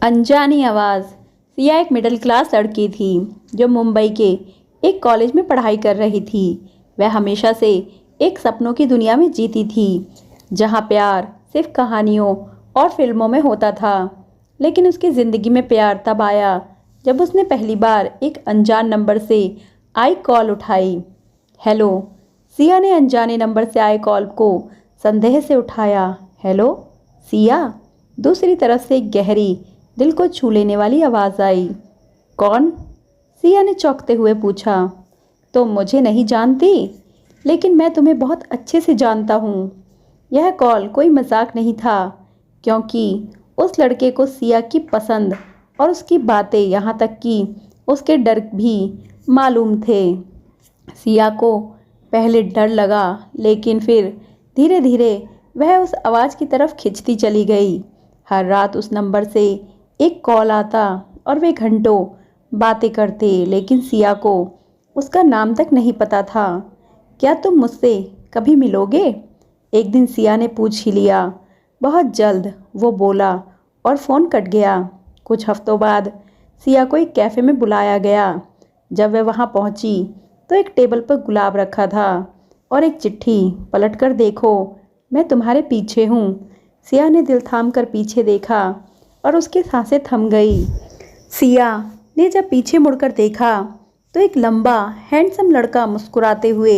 अनजानी आवाज़। सिया एक मिडिल क्लास लड़की थी जो मुंबई के एक कॉलेज में पढ़ाई कर रही थी। वह हमेशा से एक सपनों की दुनिया में जीती थी जहाँ प्यार सिर्फ कहानियों और फिल्मों में होता था। लेकिन उसकी ज़िंदगी में प्यार तब आया जब उसने पहली बार एक अनजान नंबर से आई कॉल उठाई। हेलो। सिया ने अनजाने नंबर से आए कॉल को संदेह से उठाया। हेलो सिया। दूसरी तरफ से एक गहरी दिल को छू लेने वाली आवाज़ आई। कौन? सिया ने चौंकते हुए पूछा। तुम मुझे नहीं जानती, लेकिन मैं तुम्हें बहुत अच्छे से जानता हूँ। यह कॉल कोई मजाक नहीं था, क्योंकि उस लड़के को सिया की पसंद और उसकी बातें, यहाँ तक कि उसके डर भी मालूम थे। सिया को पहले डर लगा, लेकिन फिर धीरे धीरे वह उस आवाज़ की तरफ खिंचती चली गई। हर रात उस नंबर से एक कॉल आता और वे घंटों बातें करते, लेकिन सिया को उसका नाम तक नहीं पता था। क्या तुम मुझसे कभी मिलोगे? एक दिन सिया ने पूछ ही लिया। बहुत जल्द, वो बोला, और फ़ोन कट गया। कुछ हफ्तों बाद सिया को एक कैफ़े में बुलाया गया। जब वह वहाँ पहुँची तो एक टेबल पर गुलाब रखा था और एक चिट्ठी। पलट कर देखो, मैं तुम्हारे पीछे हूँ। सिया ने दिल थाम कर पीछे देखा और उसकी सांसें थम गई। सिया ने जब पीछे मुड़कर देखा तो एक लंबा हैंडसम लड़का मुस्कुराते हुए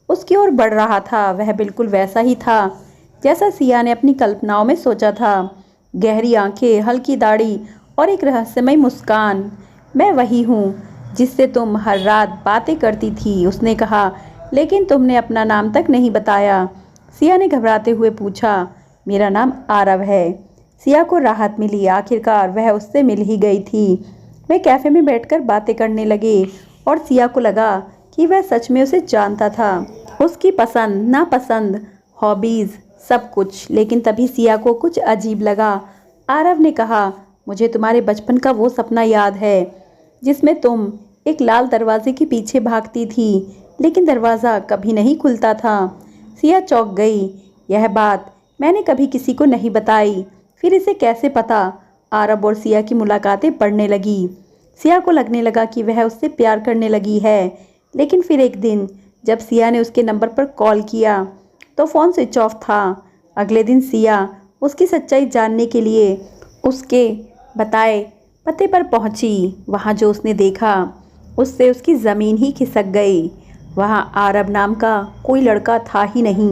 उसकी ओर बढ़ रहा था। वह बिल्कुल वैसा ही था जैसा सिया ने अपनी कल्पनाओं में सोचा था। गहरी आंखें, हल्की दाढ़ी और एक रहस्यमय मुस्कान। मैं वही हूँ जिससे तुम हर रात बातें करती थी, उसने कहा। लेकिन तुमने अपना नाम तक नहीं बताया। सिया ने घबराते हुए पूछा। मेरा नाम आरव है। सिया को राहत मिली। आखिरकार वह उससे मिल ही गई थी। वे कैफ़े में बैठकर बातें करने लगे और सिया को लगा कि वह सच में उसे जानता था, उसकी पसंद नापसंद, हॉबीज़, सब कुछ। लेकिन तभी सिया को कुछ अजीब लगा। आरव ने कहा, मुझे तुम्हारे बचपन का वो सपना याद है जिसमें तुम एक लाल दरवाजे के पीछे भागती थी, लेकिन दरवाज़ा कभी नहीं खुलता था। सिया चौंक गई। यह बात मैंने कभी किसी को नहीं बताई, फिर इसे कैसे पता? आरब और सिया की मुलाकातें बढ़ने लगी। सिया को लगने लगा कि वह उससे प्यार करने लगी है। लेकिन फिर एक दिन जब सिया ने उसके नंबर पर कॉल किया तो फ़ोन स्विच ऑफ था। अगले दिन सिया उसकी सच्चाई जानने के लिए उसके बताए पते पर पहुंची। वहां जो उसने देखा उससे उसकी ज़मीन ही खिसक गई। वहां आरब नाम का कोई लड़का था ही नहीं।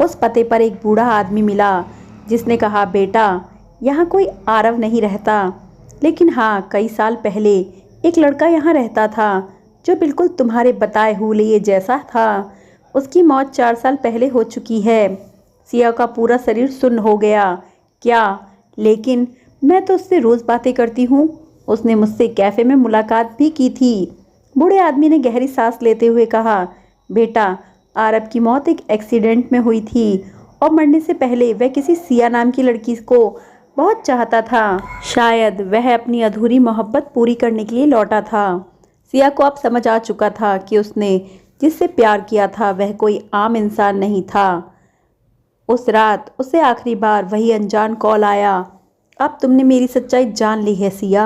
उस पते पर एक बूढ़ा आदमी मिला जिसने कहा, बेटा, यहाँ कोई आरव नहीं रहता, लेकिन हाँ, कई साल पहले एक लड़का यहाँ रहता था जो बिल्कुल तुम्हारे बताए हुए जैसा था। उसकी मौत 4 साल पहले हो चुकी है। सिया का पूरा शरीर सुन्न हो गया। क्या? लेकिन मैं तो उससे रोज़ बातें करती हूँ। उसने मुझसे कैफ़े में मुलाकात भी की थी। बूढ़े आदमी ने गहरी सांस लेते हुए कहा, बेटा, आरब की मौत एक एक्सीडेंट में हुई थी और मरने से पहले वह किसी सिया नाम की लड़की को बहुत चाहता था। शायद वह अपनी अधूरी मोहब्बत पूरी करने के लिए लौटा था। सिया को अब समझ आ चुका था कि उसने जिससे प्यार किया था वह कोई आम इंसान नहीं था। उस रात उसे आखिरी बार वही अनजान कॉल आया। अब तुमने मेरी सच्चाई जान ली है सिया।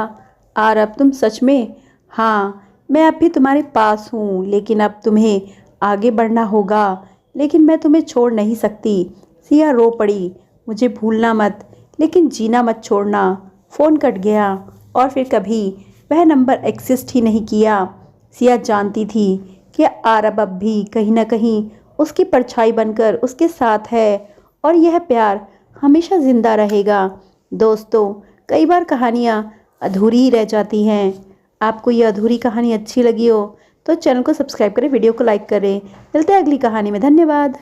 आरब, तुम सच में? हाँ, मैं अब भी तुम्हारे पास हूँ, लेकिन अब तुम्हें आगे बढ़ना होगा। लेकिन मैं तुम्हें छोड़ नहीं सकती। सिया रो पड़ी। मुझे भूलना मत, लेकिन जीना मत छोड़ना। फ़ोन कट गया और फिर कभी वह नंबर एक्सिस्ट ही नहीं किया। सिया जानती थी कि आरब अब भी कहीं ना कहीं उसकी परछाई बनकर उसके साथ है और यह प्यार हमेशा ज़िंदा रहेगा। दोस्तों, कई बार कहानियाँ अधूरी ही रह जाती हैं। आपको यह अधूरी कहानी अच्छी लगी हो तो चैनल को सब्सक्राइब करें, वीडियो को लाइक करें। मिलते हैं अगली कहानी में। धन्यवाद।